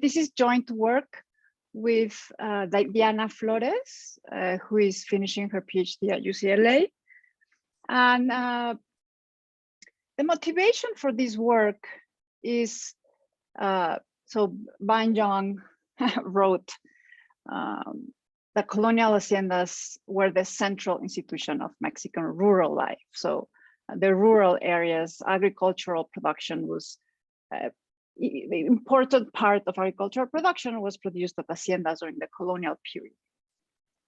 This is joint work with Diana Flores, who is finishing her PhD at UCLA. And the motivation for this work is, so Ban Yong wrote, the colonial haciendas were the central institution of Mexican rural life. So the rural areas, agricultural production was, the important part of agricultural production was produced at haciendas during the colonial period.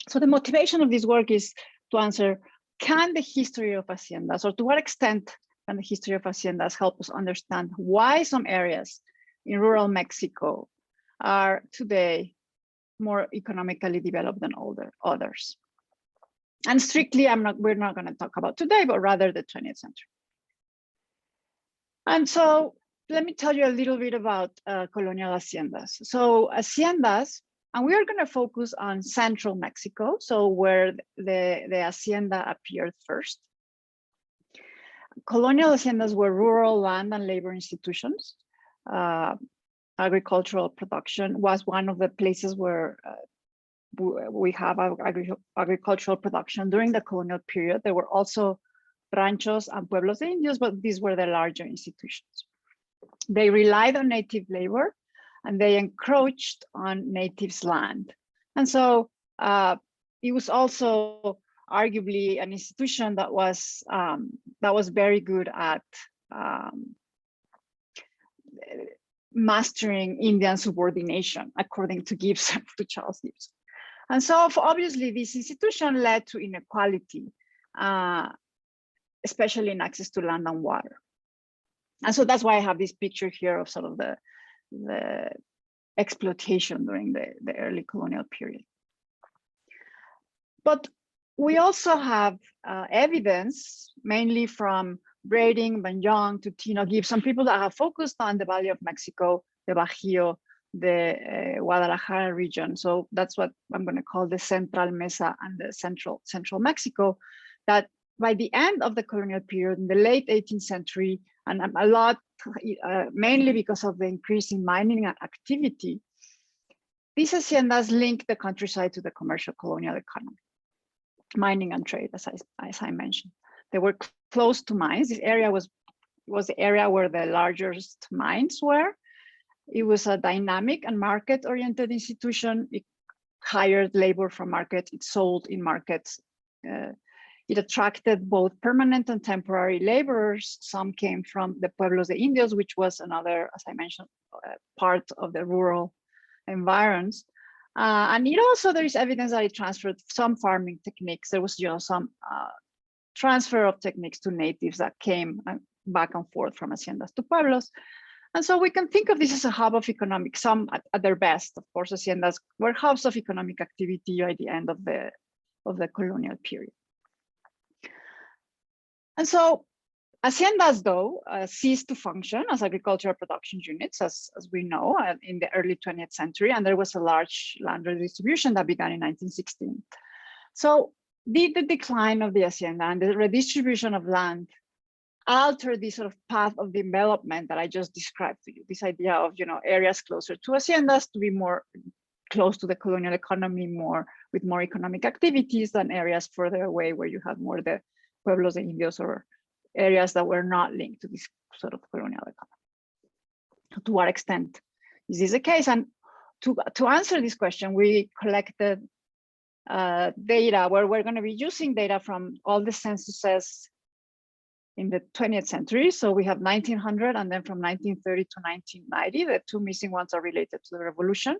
So the motivation of this work is to answer, can the history of haciendas, or to what extent can the history of haciendas help us understand why some areas in rural Mexico are today more economically developed than others? And strictly, we're not going to talk about today, but rather the 20th century. And so let me tell you a little bit about colonial haciendas. So haciendas, and we are going to focus on central Mexico, so where the hacienda appeared first. Colonial haciendas were rural land and labor institutions. Agricultural production was one of the places where we have agricultural production during the colonial period. There were also ranchos and pueblos de indios, but these were the larger institutions. They relied on native labor and they encroached on natives' land. And so it was also arguably an institution that was very good at mastering Indian subordination, according to Gibson, to Charles Gibson. And so obviously this institution led to inequality, especially in access to land and water. And so that's why I have this picture here of sort of the exploitation during the early colonial period. But we also have evidence, mainly from Brading, Ban Yong, Tutino, Gibson, people that have focused on the Valley of Mexico, the Bajío, the Guadalajara region. So that's what I'm going to call the Central Mesa and the Central Mexico, that by the end of the colonial period, in the late 18th century, and a lot, mainly because of the increase in mining activity, these haciendas link the countryside to the commercial colonial economy, mining and trade, as I mentioned. They were close to mines. This area was the area where the largest mines were. It was a dynamic and market-oriented institution. It hired labor from markets. It sold in markets. It attracted both permanent and temporary laborers. Some came from the pueblos de indios, which was another, as I mentioned, part of the rural environs. And it also, there is evidence that it transferred some farming techniques. There was some transfer of techniques to natives that came back and forth from haciendas to pueblos. And so we can think of this as a hub of economic, some at their best, of course, haciendas were hubs of economic activity at the end of the colonial period. And so haciendas, though, ceased to function as agricultural production units, as we know, in the early 20th century, and there was a large land redistribution that began in 1916. So the decline of the hacienda and the redistribution of land altered this sort of path of development that I just described to you, this idea of, areas closer to haciendas to be more close to the colonial economy, with more economic activities than areas further away where you had more the pueblos de indios or areas that were not linked to this sort of colonial economy. To what extent is this the case? And to answer this question, we collected data where we're going to be using data from all the censuses in the 20th century. So we have 1900 and then from 1930 to 1990, the two missing ones are related to the revolution.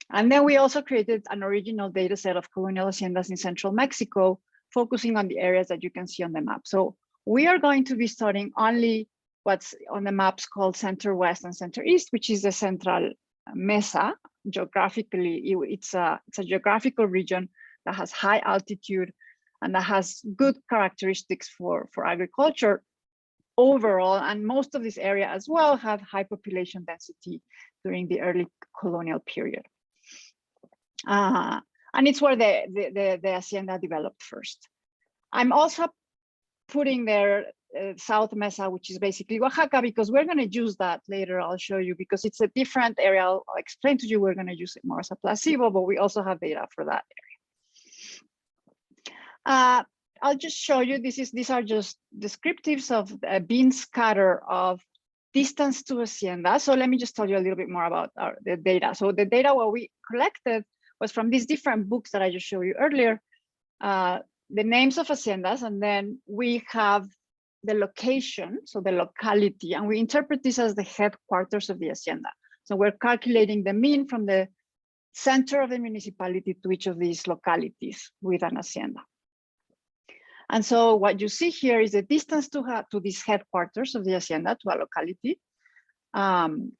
And then we also created an original data set of colonial haciendas in central Mexico, focusing on the areas that you can see on the map. So we are going to be studying only what's on the maps called Center West and Center East, which is the Central Mesa. Geographically, it's a geographical region that has high altitude and that has good characteristics for agriculture overall. And most of this area as well had high population density during the early colonial period. And it's where the hacienda developed first. I'm also putting there South Mesa, which is basically Oaxaca, because we're going to use that later. I'll show you, because it's a different area. I'll explain to you, we're going to use it more as a placebo, but we also have data for that area. I'll just show you, these are just descriptives of a bean scatter of distance to hacienda. So let me just tell you a little bit more about the data. So the data what we collected was from these different books that I just showed you earlier, the names of haciendas, and then we have the location, so the locality, and we interpret this as the headquarters of the hacienda. So we're calculating the mean from the center of the municipality to each of these localities with an hacienda. And so what you see here is the distance to these headquarters of the hacienda, to a locality. And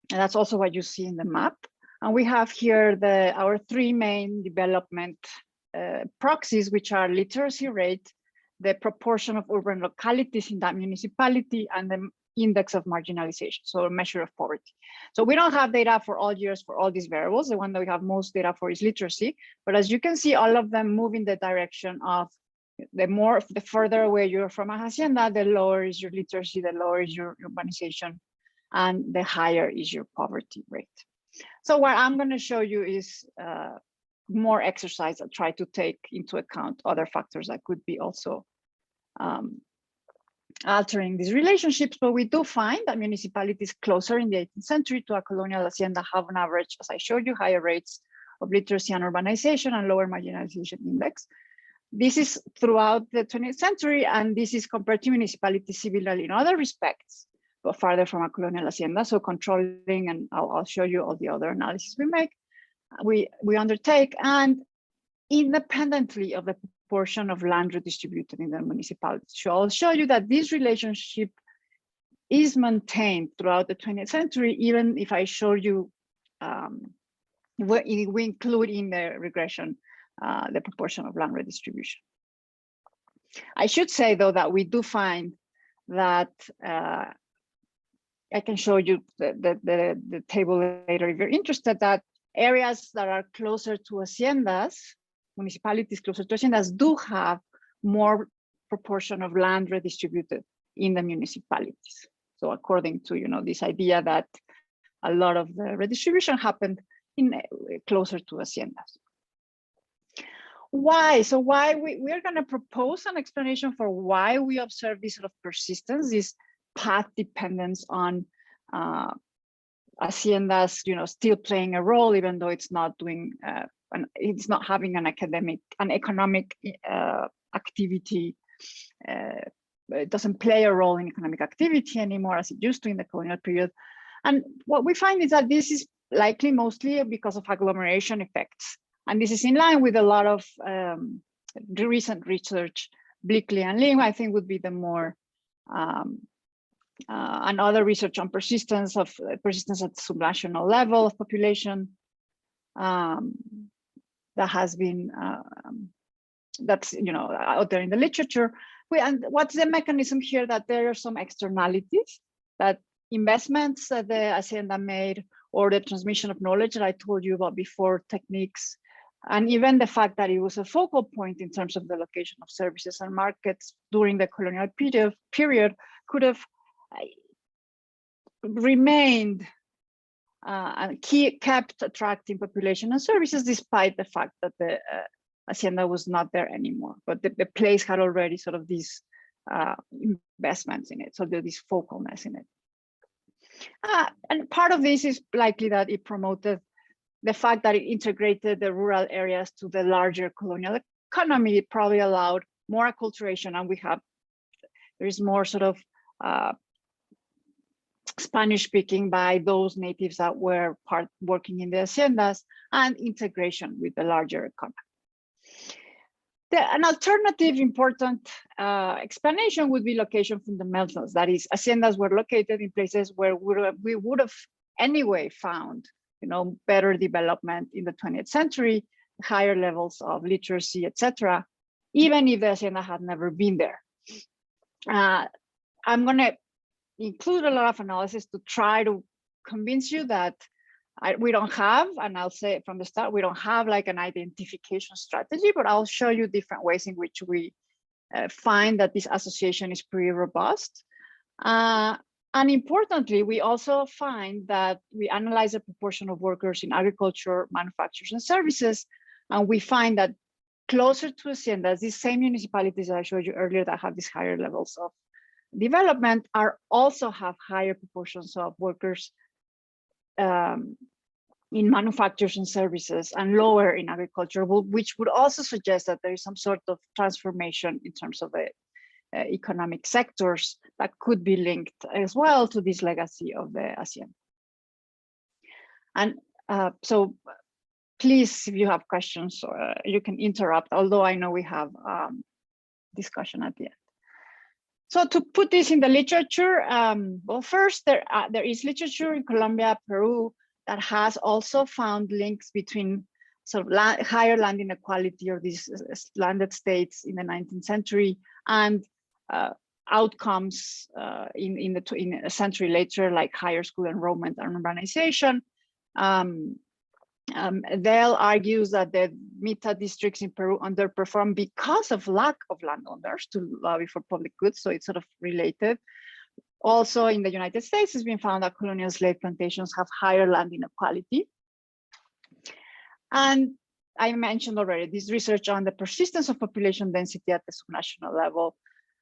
that's also what you see in the map. And we have here our three main development proxies, which are literacy rate, the proportion of urban localities in that municipality, and the index of marginalization, so a measure of poverty. So we don't have data for all years for all these variables. The one that we have most data for is literacy. But as you can see, all of them move in the direction of the further away you're from a hacienda, the lower is your literacy, the lower is your urbanization, and the higher is your poverty rate. So what I'm going to show you is more exercise that try to take into account other factors that could be also altering these relationships. But we do find that municipalities closer in the 18th century to a colonial hacienda have on average, as I showed you, higher rates of literacy and urbanization and lower marginalization index. This is throughout the 20th century, and this is compared to municipalities similarly in other respects, but farther from a colonial hacienda. So controlling, and I'll show you all the other analysis we undertake, and independently of the proportion of land redistributed in the municipality. So I'll show you that this relationship is maintained throughout the 20th century, even if I show you, we include in the regression the proportion of land redistribution. I should say, though, that we do find that I can show you the table later if you're interested, that areas that are closer to haciendas, municipalities closer to haciendas, do have more proportion of land redistributed in the municipalities. So according to this idea that a lot of the redistribution happened closer to haciendas. Why? So why we're going to propose an explanation for why we observe this sort of persistence, this path dependence on haciendas, still playing a role, even though it's not doing, it's not having an economic activity. It doesn't play a role in economic activity anymore as it used to in the colonial period. And what we find is that this is likely mostly because of agglomeration effects. And this is in line with a lot of the recent research. Blickley and Ling, I think, would be the more, and other research on persistence at the subnational level of population that has been, that's out there in the literature. And what's the mechanism here? That there are some externalities, that investments that the hacienda made, or the transmission of knowledge that I told you about before, techniques, and even the fact that it was a focal point in terms of the location of services and markets during the colonial period could have remained and kept attracting population and services, despite the fact that the hacienda was not there anymore. But the place had already sort of these investments in it, so there's this focalness in it. And part of this is likely that it promoted the fact that it integrated the rural areas to the larger colonial economy. It probably allowed more acculturation, and there is more sort of Spanish speaking by those natives that were working in the haciendas, and integration with the larger economy. An alternative important explanation would be location fundamentals. That is, haciendas were located in places where we would have anyway found better development in the 20th century, higher levels of literacy, etc., even if the hacienda had never been there. I'm going to include a lot of analysis to try to convince you that we don't have, and I'll say from the start, we don't have like an identification strategy, but I'll show you different ways in which we find that this association is pretty robust. And importantly, we also find that we analyze the proportion of workers in agriculture, manufacturers, and services, and we find that closer to haciendas, these same municipalities that I showed you earlier that have these higher levels of development also have higher proportions of workers in manufacturers and services and lower in agriculture, which would also suggest that there is some sort of transformation in terms of the economic sectors that could be linked as well to this legacy of the hacienda. And so please, if you have questions, you can interrupt, although I know we have discussion at the end. So to put this in the literature, well, first, there is literature in Colombia, Peru, that has also found links between sort of higher land inequality or these landed states in the 19th century and outcomes in a century later, like higher school enrollment and urbanization. Dale argues that the Mita districts in Peru underperform because of lack of landowners to lobby for public goods, so it's sort of related. Also in the United States, it's been found that colonial slave plantations have higher land inequality. And I mentioned already this research on the persistence of population density at the subnational level.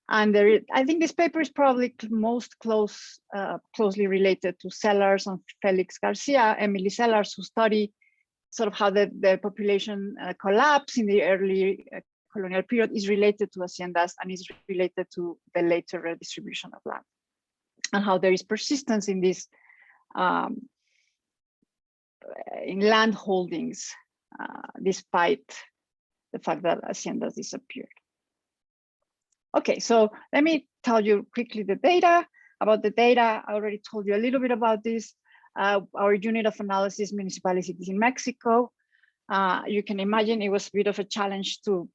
And I think this paper is probably most closely related to Sellars and Felix Garcia, Emily Sellars, who study sort of how the population collapse in the early colonial period is related to haciendas and is related to the later redistribution of land, and how there is persistence in this in land holdings despite the fact that haciendas disappeared. Okay, so let me tell you quickly the data. About the data, I already told you a little bit about this. Our unit of analysis, municipalities in Mexico. You can imagine it was a bit of a challenge to,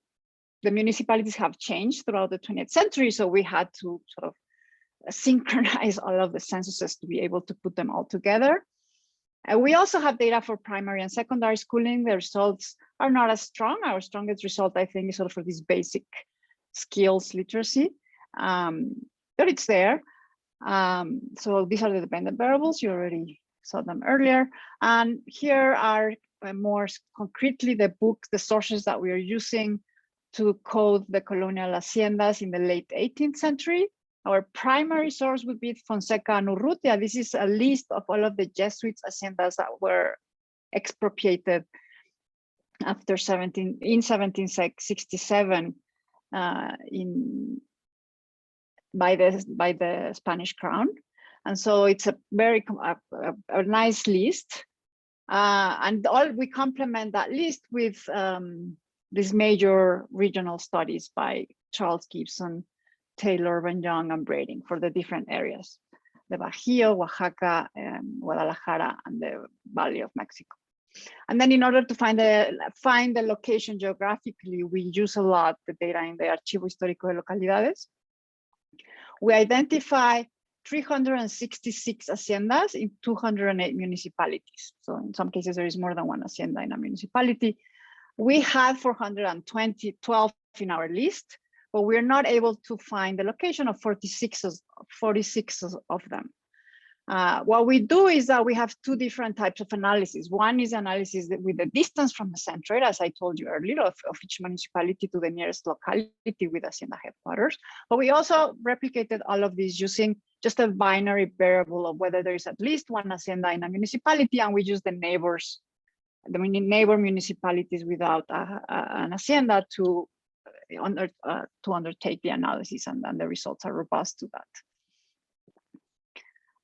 the municipalities have changed throughout the 20th century, so we had to sort of synchronize all of the censuses to be able to put them all together. We also have data for primary and secondary schooling. The results are not as strong. Our strongest result, I think, is sort of for this basic skills literacy, but it's there. So these are the dependent variables. You already saw them earlier. And here are more concretely the books, the sources that we are using to code the colonial haciendas in the late 18th century. Our primary source would be Fonseca and Urrutia. This is a list of all of the Jesuits haciendas that were expropriated after 1767 by the Spanish crown. And so it's a very a nice list. And we complement that list with these major regional studies by Charles Gibson, Taylor, Van Young, and Brading for the different areas, the Bajío, Oaxaca, Guadalajara, and the Valley of Mexico. And then in order to find the location geographically, we use a lot the data in the Archivo Histórico de Localidades. We identify 366 haciendas in 208 municipalities. So in some cases, there is more than one hacienda in a municipality. We had 412 in our list, but we're not able to find the location of 46 of them. What we do is that we have two different types of analysis. One is analysis with the distance from the center, as I told you earlier, of each municipality to the nearest locality with hacienda headquarters. But we also replicated all of these using just a binary variable of whether there is at least one hacienda in a municipality, and we use the neighbor municipalities without an hacienda to undertake the analysis, and the results are robust to that.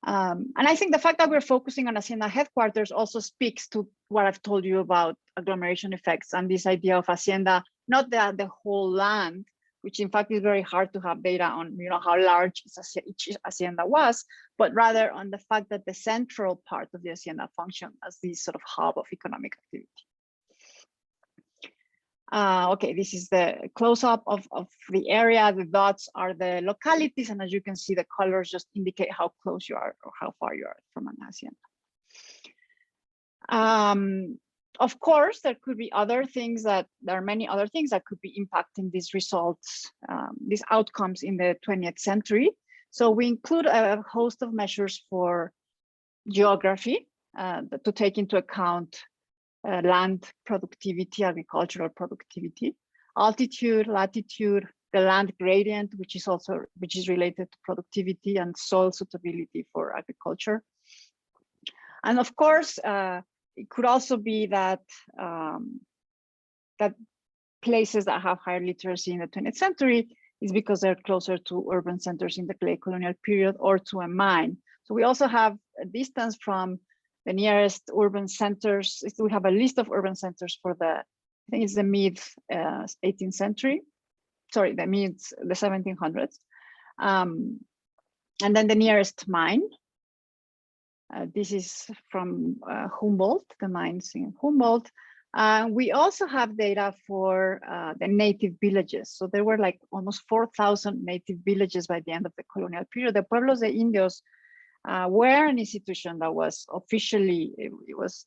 And I think the fact that we're focusing on hacienda headquarters also speaks to what I've told you about agglomeration effects and this idea of hacienda, not the whole land, which in fact is very hard to have data on, how large each hacienda was, but rather on the fact that the central part of the hacienda functioned as this sort of hub of economic activity. Okay, this is the close-up of the area. The dots are the localities, and as you can see, the colors just indicate how close you are or how far you are from an hacienda. Of course, there could be other things there are many other things that could be impacting these results, these outcomes in the 20th century. So we include a host of measures for geography to take into account land productivity, agricultural productivity, altitude, latitude, the land gradient, which is related to productivity and soil suitability for agriculture. And of course, it could also be that that places that have higher literacy in the 20th century is because they're closer to urban centers in the late colonial period or to a mine. So we also have a distance from the nearest urban centers. We have a list of urban centers for I think it's the mid 18th century, sorry, the 1700s. And then the nearest mine. This is from Humboldt, the mines in Humboldt. We also have data for the native villages. So there were like almost 4,000 native villages by the end of the colonial period. The Pueblos de Indios were an institution that was officially, it was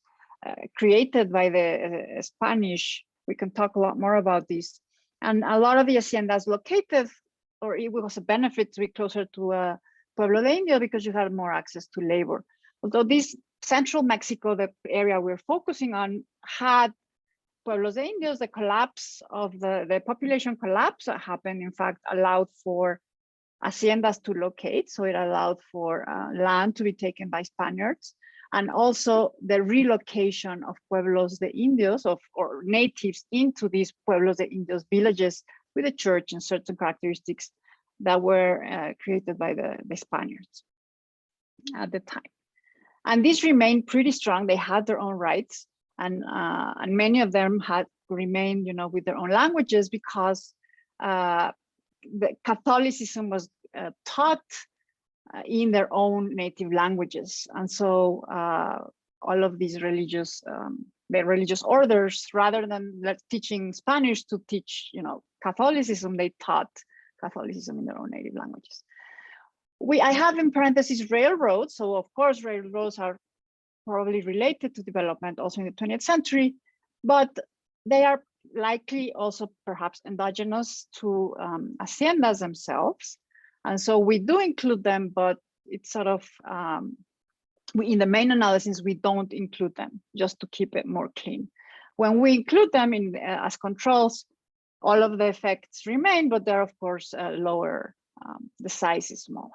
created by the Spanish. We can talk a lot more about this. And a lot of the haciendas located, or it was a benefit to be closer to Pueblo de Indio because you had more access to labor. Although this central Mexico, the area we're focusing on, had Pueblos de Indios, the collapse of the population collapse that happened, in fact, allowed for haciendas to locate. So it allowed for land to be taken by Spaniards, and also the relocation of Pueblos de Indios, or natives, into these Pueblos de Indios villages with a church and certain characteristics that were created by the Spaniards at the time. And these remained pretty strong. They had their own rights, and many of them had remained, with their own languages because the Catholicism was taught in their own native languages, and so all of these religious, the religious orders, rather than teaching Spanish to teach, Catholicism, they taught Catholicism in their own native languages. I have in parentheses railroads. So of course, railroads are probably related to development also in the 20th century, but they are likely also perhaps endogenous to haciendas themselves. And so we do include them, but it's sort of, in the main analysis, we don't include them just to keep it more clean. When we include them as controls, all of the effects remain, but they're of course lower, the size is smaller.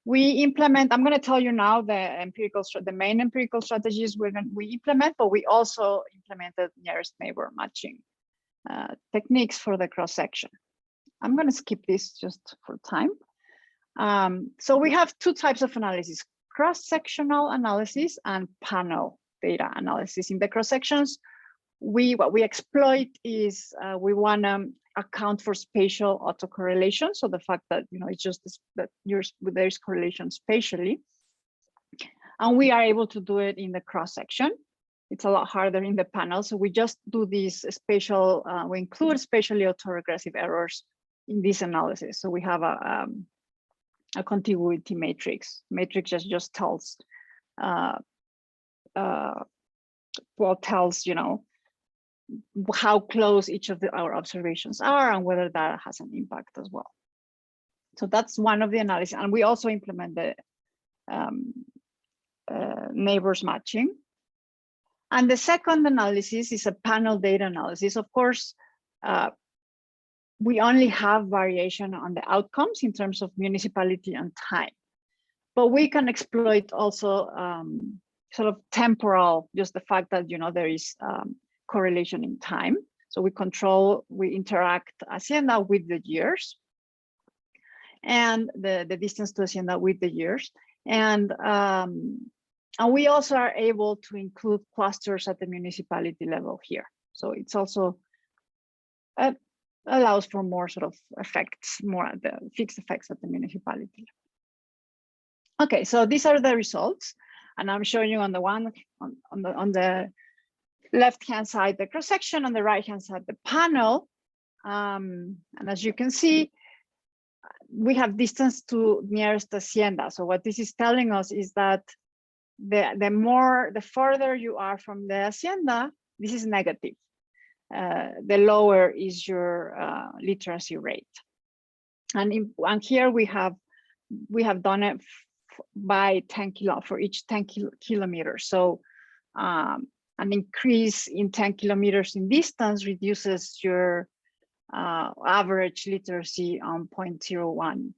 We implement, I'm going to tell you now the main empirical strategies we implement, but we also implemented nearest neighbor matching techniques for the cross-section. I'm going to skip this just for time. So we have two types of analysis: cross-sectional analysis and panel data analysis. In the cross-sections, what we exploit is we want to account for spatial autocorrelation. So the fact that it's just that there's correlation spatially, and we are able to do it in the cross-section. It's a lot harder in the panel. So we just do these spatial. We include spatially autoregressive errors in this analysis. So we have a contiguity matrix. Matrix just tells how close each of our observations are and whether that has an impact as well. So that's one of the analysis. And we also implement the neighbors matching. And the second analysis is a panel data analysis. Of course, we only have variation on the outcomes in terms of municipality and time, but we can exploit also sort of temporal, just the fact that there is correlation in time. So we interact hacienda with the years, and the distance to hacienda with the years, and we also are able to include clusters at the municipality level here. So it's also allows for more sort of effects, more the fixed effects at the municipality. Okay, so these are the results, and I'm showing you on the on the left-hand side the cross-section, on the right-hand side the panel, and as you can see, we have distance to nearest hacienda. So what this is telling us is that the further you are from the hacienda, this is negative. The lower is your literacy rate. And here we have done it by 10 kilo for each 10 kilometers. So an increase in 10 kilometers in distance reduces your average literacy on 0.01,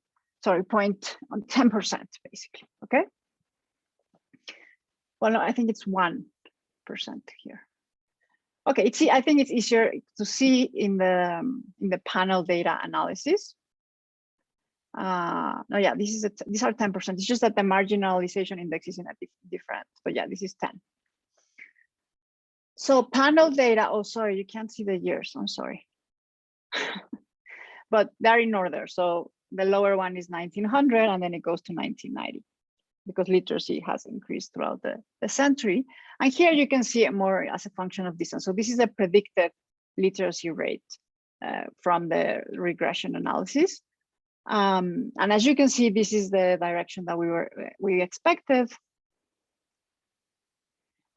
sorry, 10% basically, okay? Well, no, I think it's 1% here. Okay, I think it's easier to see in the panel data analysis. No, yeah, these are 10%. It's just that the marginalization index is in a different, but yeah, this is 10. So panel data, oh, sorry, you can't see the years, I'm sorry. But they're in order. So the lower one is 1900 and then it goes to 1990 because literacy has increased throughout the century. And here you can see it more as a function of distance. So this is a predicted literacy rate from the regression analysis. And as you can see, this is the direction that we expected.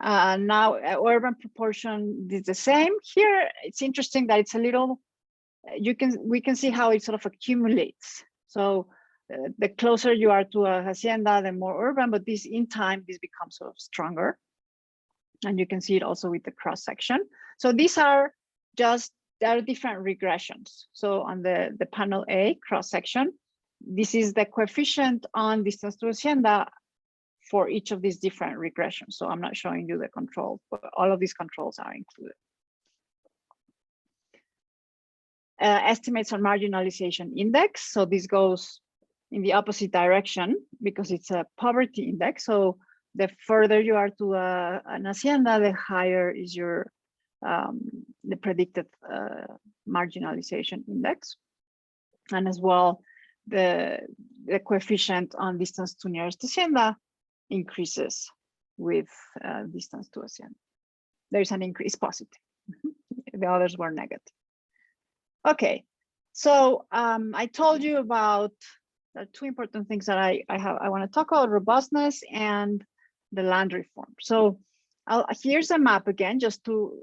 Now urban proportion is the same. Here it's interesting that it's a little, we can see how it sort of accumulates. So the closer you are to a hacienda, the more urban, but this in time, this becomes sort of stronger. And you can see it also with the cross section. So these are just, there are different regressions. So on the panel A cross section, this is the coefficient on distance to hacienda for each of these different regressions. So I'm not showing you the control, but all of these controls are included. Estimates on marginalization index. So this goes in the opposite direction because it's a poverty index. So the further you are to an hacienda, the higher is your the predicted marginalization index. And as well, the coefficient on distance to nearest hacienda increases with distance to hacienda. There's an increase positive. The others were negative. Okay, so I told you about the two important things that I want to talk about: robustness and the land reform. So here's a map again, just to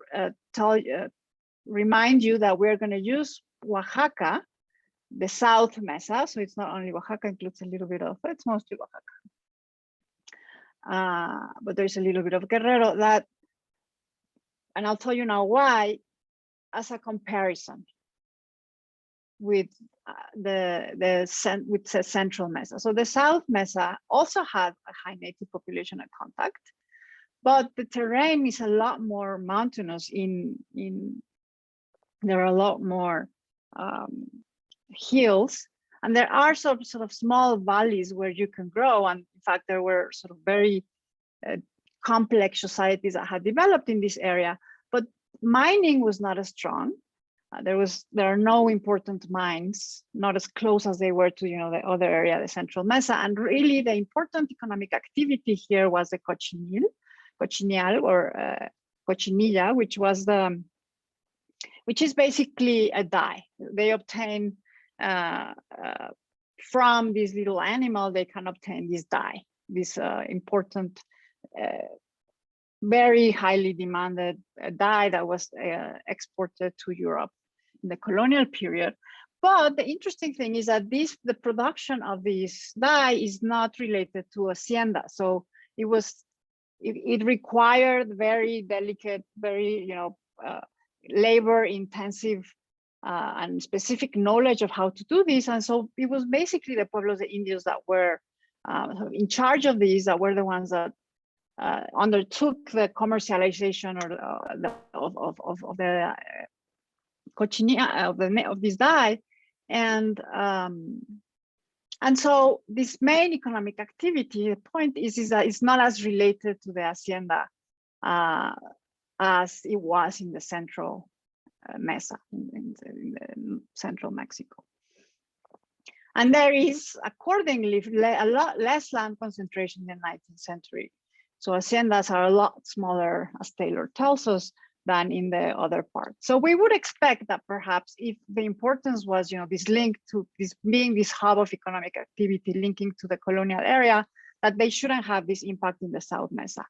remind you that we're going to use Oaxaca, the South Mesa. So it's not only Oaxaca, includes a little bit of, it's mostly Oaxaca. But there's a little bit of Guerrero that, and I'll tell you now why, as a comparison with the Central Mesa. So the South Mesa also had a high native population at contact, but the terrain is a lot more mountainous. There are a lot more hills, and there are sort of small valleys where you can grow. And in fact, there were sort of very complex societies that had developed in this area, but mining was not as strong. There are no important mines, not as close as they were to the other area, the Central Mesa. And really, the important economic activity here was the cochineal or cochinilla, which is basically a dye. They obtain from this little animal, they can obtain this dye, this important, very highly demanded dye that was exported to Europe in the colonial period. But the interesting thing is that the production of this dye is not related to hacienda. So it required very delicate, very labor intensive and specific knowledge of how to do this. And so it was basically the pueblos de indios that were in charge of these, that were the ones that undertook the commercialization of the cochinilla, of this dye, and so this main economic activity, the point is that it's not as related to the hacienda as it was in the Central Mesa, in the Central Mexico. And there is accordingly a lot less land concentration in the 19th century. So haciendas are a lot smaller, as Taylor tells us, than in the other parts. So we would expect that perhaps if the importance was, this link to this being this hub of economic activity linking to the colonial area, that they shouldn't have this impact in the South Mesa.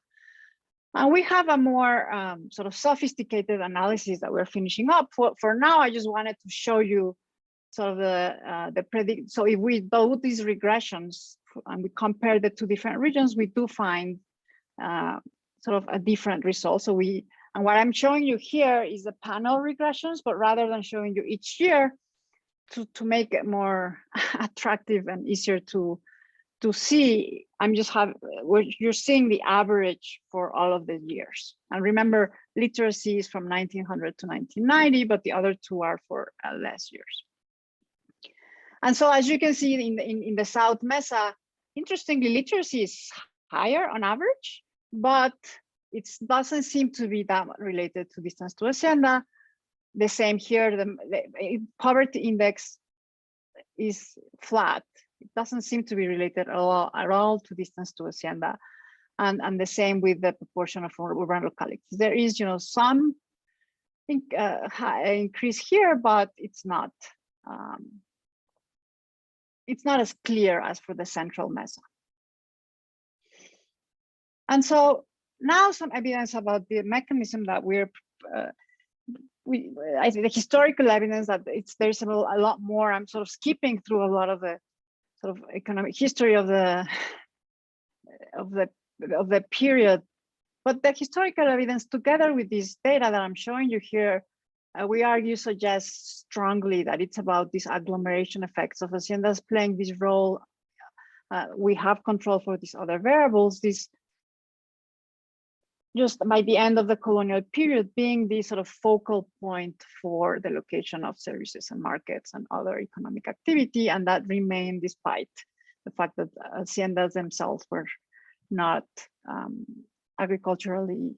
And we have a more sort of sophisticated analysis that we're finishing up. For now, I just wanted to show you sort of the predict. So if we do these regressions and we compare the two different regions, we do find sort of a different result. So and what I'm showing you here is the panel regressions, but rather than showing you each year, to make it more attractive and easier to see, you're seeing the average for all of the years. And remember, literacy is from 1900 to 1990, but the other two are for less years. And so as you can see in the South Mesa, interestingly, literacy is higher on average, but it doesn't seem to be that related to distance to hacienda. The same here, the poverty index is flat. It doesn't seem to be related at all to distance to hacienda. And the same with the proportion of urban localities. There is, some increase here, but it's not as clear as for the Central Mesa. And so now some evidence about the mechanism that I think the historical evidence that there's a lot more. I'm sort of skipping through a lot of the sort of economic history of the period, but the historical evidence together with this data that I'm showing you here, we argue suggests strongly that it's about these agglomeration effects of haciendas playing this role. We have control for these other variables. This just by the end of the colonial period being the sort of focal point for the location of services and markets and other economic activity, and that remained despite the fact that haciendas themselves were not agriculturally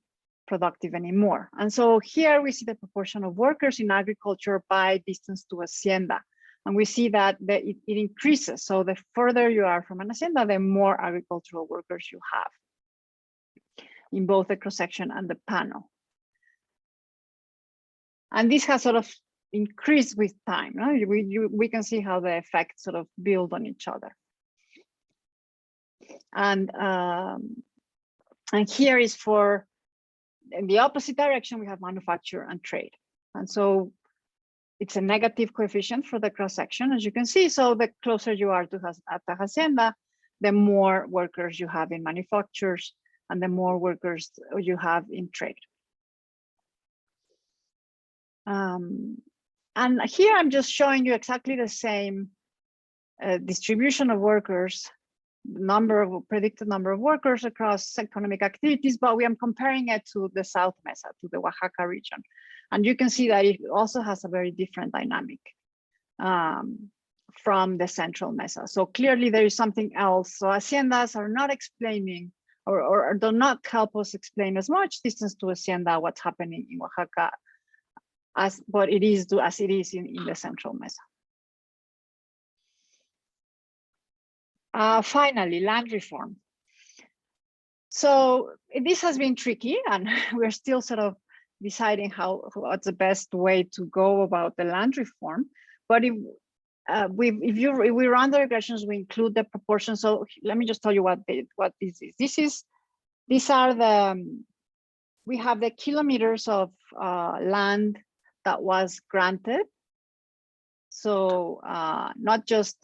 productive anymore. And so here we see the proportion of workers in agriculture by distance to hacienda. And we see that it increases. So the further you are from an hacienda, the more agricultural workers you have in both the cross-section and the panel. And this has sort of increased with time. No? We can see how the effects sort of build on each other. And here is in the opposite direction, we have manufacture and trade. And so it's a negative coefficient for the cross-section, as you can see. So the closer you are to the hacienda, the more workers you have in manufactures, and the more workers you have in trade. And here I'm just showing you exactly the same distribution of workers, predicted number of workers across economic activities, but we are comparing it to the South Mesa, to the Oaxaca region. And you can see that it also has a very different dynamic from the Central Mesa. So clearly there is something else. So haciendas are not explaining or do not help us explain as much distance to hacienda, what's happening in Oaxaca, as it is in the Central Mesa. Finally, land reform. So this has been tricky, and we're still sort of deciding what's the best way to go about the land reform. But if we run the regressions, we include the proportion. So let me just tell you what this is. We have the kilometers of land that was granted. So not just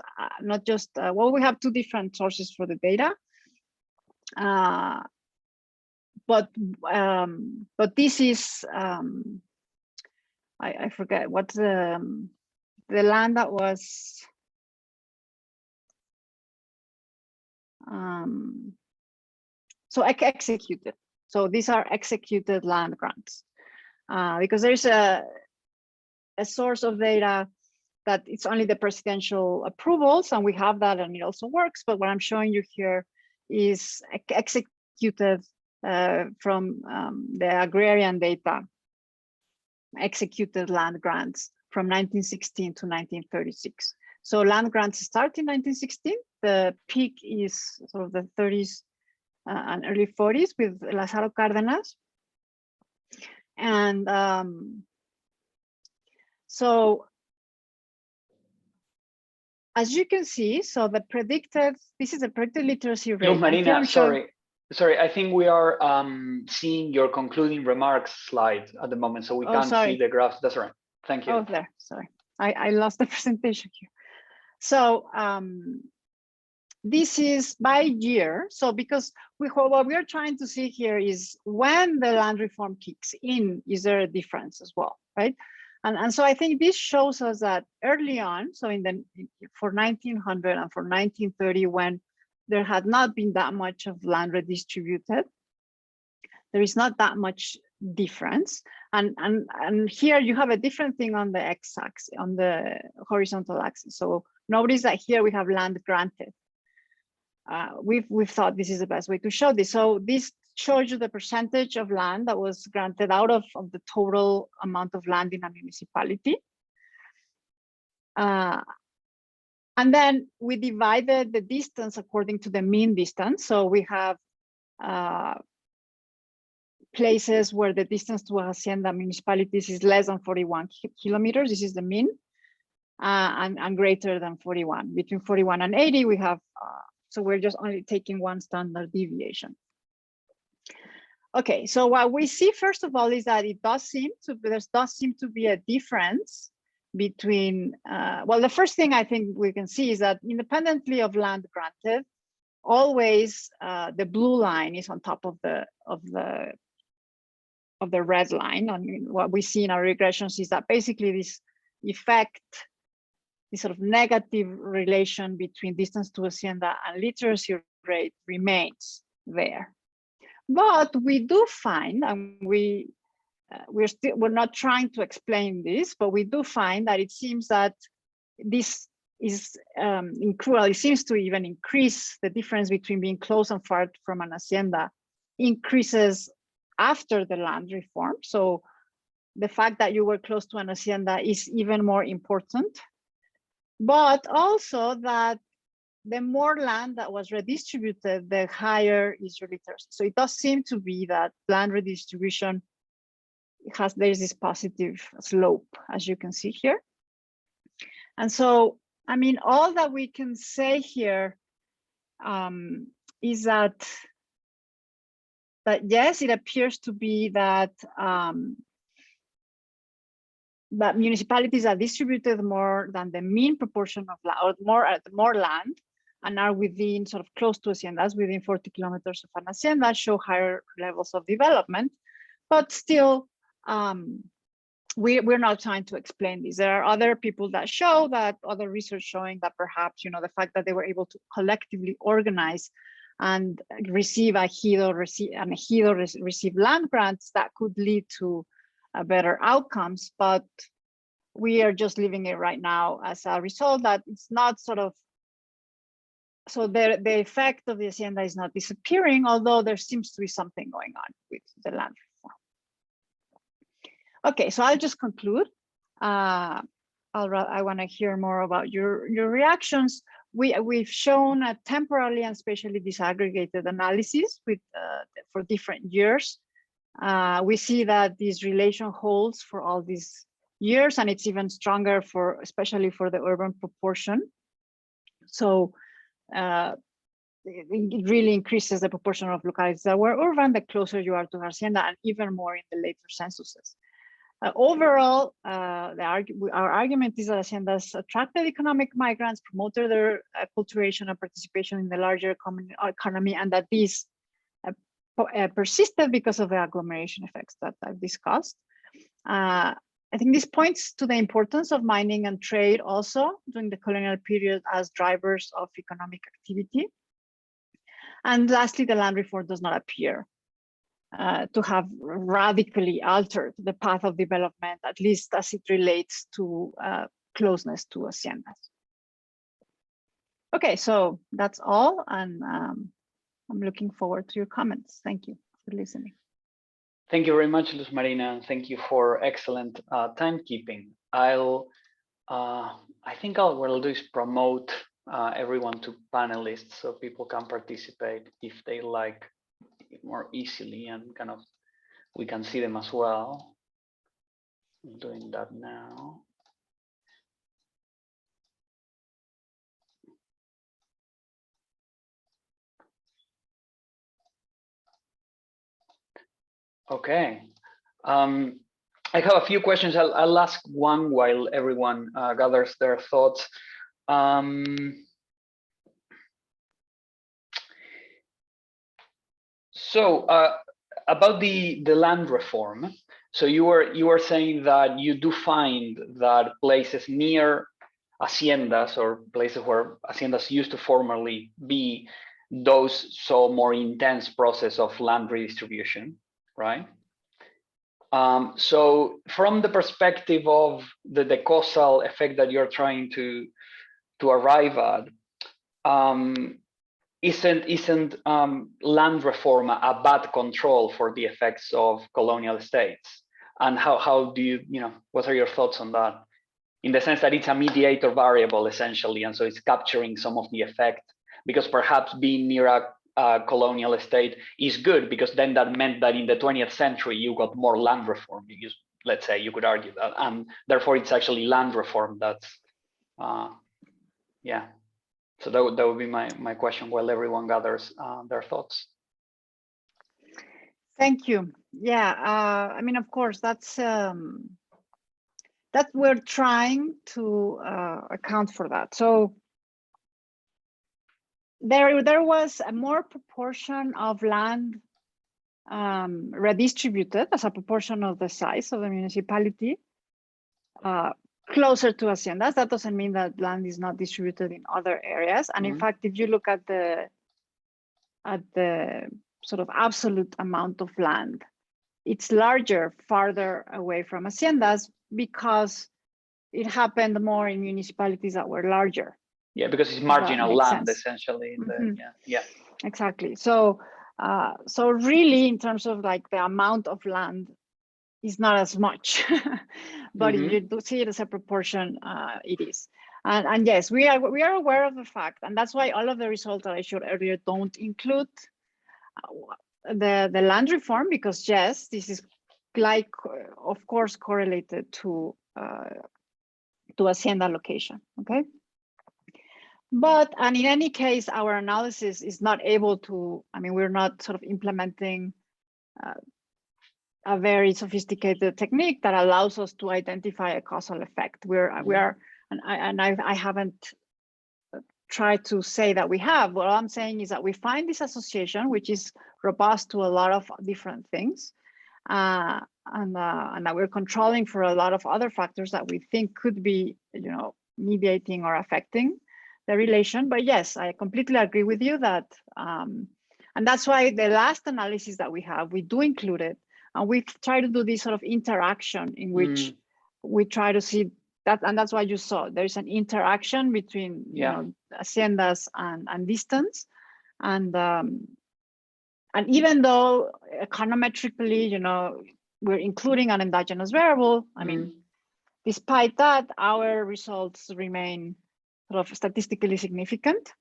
well, we have two different sources for the data, but this is I forget what's the land that was so executed. So these are executed land grants because there's a source of data that it's only the presidential approvals, and we have that, and it also works. But what I'm showing you here is executed from the agrarian data, executed land grants from 1916 to 1936. So land grants start in 1916. The peak is sort of the 30s and early 40s with Lázaro Cárdenas. And so as you can see, so this is the predicted literacy rate. Luz Marina, sorry. Sorry, I think we are seeing your concluding remarks slide at the moment, so we can't see the graphs. That's right. Thank you. Oh, there. Sorry, I lost the presentation here. So this is by year. So because what we are trying to see here is when the land reform kicks in, is there a difference as well, right? And so I think this shows us that early on, so for 1900 and for 1930, when there had not been that much of land redistributed, there is not that much difference. And here you have a different thing on the x-axis, on the horizontal axis. So notice that here we have land granted. We've thought this is the best way to show this. So this shows you the percentage of land that was granted out of the total amount of land in a municipality. And then we divided the distance according to the mean distance. So we have places where the distance to hacienda municipalities is less than 41 kilometers. This is the mean, and greater than 41. Between 41 and 80, we have, so we're just only taking one standard deviation. Okay, so what we see, first of all, is that there does seem to be a difference between, well, the first thing I think we can see is that independently of land granted, always the blue line is on top of the red line. I mean, what we see in our regressions is that basically this effect, this sort of negative relation between distance to hacienda and literacy rate remains there. But we do find, and we're not trying to explain this, but we do find that it seems that this is it seems to even increase the difference between being close and far from an hacienda increases after the land reform. So the fact that you were close to an hacienda is even more important, but also that the more land that was redistributed, the higher is your literacy. So it does seem to be that land redistribution there's this positive slope, as you can see here. And so, I mean, all that we can say here is that yes, it appears to be that that municipalities are distributed more than the mean proportion of land, or more land, and are within sort of close to haciendas, within 40 kilometers of an hacienda, show higher levels of development. But still, we're not trying to explain this. There are other people that show that, other research showing that perhaps, you know, the fact that they were able to collectively organize and receive receive land grants, that could lead to better outcomes. But we are just leaving it right now as a result that it's not sort of, so the effect of the hacienda is not disappearing, although there seems to be something going on with the land reform. Okay, so I'll just conclude. I want to hear more about your reactions. We've shown a temporally and spatially disaggregated analysis with for different years. We see that this relation holds for all these years, and it's even stronger for, especially for the urban proportion. So it really increases the proportion of localities that were urban the closer you are to hacienda, and even more in the later censuses. Overall, our argument is that haciendas attracted economic migrants, promoted their acculturation and participation in the larger economy, and that these persisted because of the agglomeration effects that I've discussed. I think this points to the importance of mining and trade also during the colonial period as drivers of economic activity. And lastly, the land reform does not appear to have radically altered the path of development, at least as it relates to closeness to haciendas. Okay, so that's all, and I'm looking forward to your comments. Thank you for listening. Thank you very much, Luz Marina, and thank you for excellent timekeeping. I think what I'll do is promote everyone to panelists so people can participate if they like more easily, and kind of we can see them as well. I'm doing that now. Okay. I have a few questions. I'll ask one while everyone gathers their thoughts. About the land reform. So you were saying that you do find that places near haciendas or places where haciendas used to formerly be, those saw more intense process of land redistribution, right? So from the perspective of the causal effect that you're trying to arrive at, isn't land reform a bad control for the effects of colonial states? And how do you what are your thoughts on that? In the sense that it's a mediator variable essentially, and so it's capturing some of the effect, because perhaps being near a colonial state is good, because then that meant that in the 20th century you got more land reform. Let's say you could argue that, and therefore it's actually land reform that's yeah. So that would be my question while everyone gathers their thoughts. Thank you. Yeah, I mean, of course, that's that we're trying to account for that. So there was a more proportion of land redistributed as a proportion of the size of the municipality closer to haciendas. That doesn't mean that land is not distributed in other areas. And in fact, if you look at the sort of absolute amount of land, it's larger farther away from haciendas because it happened more in municipalities that were larger. Yeah, because it's marginal land essentially. Yeah, exactly. So so really, in terms of like the amount of land, is not as much, but if you do see it as a proportion, it is. And yes, we are aware of the fact, and that's why all of the results that I showed earlier don't include the land reform, because yes, this is like, of course, correlated to hacienda location. Okay. But, and in any case, our analysis is not able to, I mean, we're not sort of implementing a very sophisticated technique that allows us to identify a causal effect. We are, and I haven't tried to say that we have. What I'm saying is that we find this association, which is robust to a lot of different things, and that we're controlling for a lot of other factors that we think could be, mediating or affecting the relation. But yes, I completely agree with you that, and that's why the last analysis that we have, we do include it, and we try to do this sort of interaction in which we try to see that, and that's why you saw there's an interaction between haciendas and distance, and even though econometrically, we're including an endogenous variable, I mean, despite that, our results remain sort of statistically significant.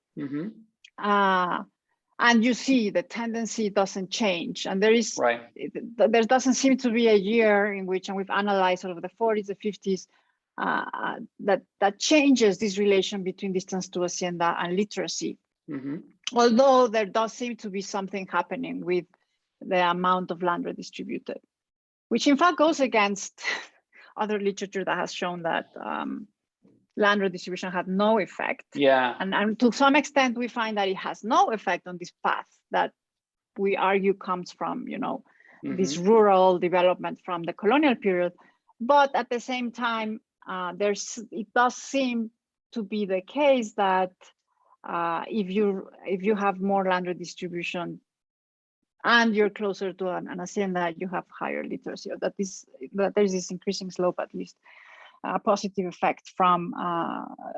And you see the tendency doesn't change, and there doesn't seem to be a year in which, and we've analyzed sort of the 40s, the 50s, that changes this relation between distance to hacienda and literacy. Although there does seem to be something happening with the amount of land redistributed, which in fact goes against other literature that has shown that land redistribution had no effect. And to some extent, we find that it has no effect on this path that we argue comes from, this rural development from the colonial period. But at the same time, it does seem to be the case that if you have more land redistribution and you're closer to an hacienda, you have higher literacy, or that there's this increasing slope, at least a positive effect from,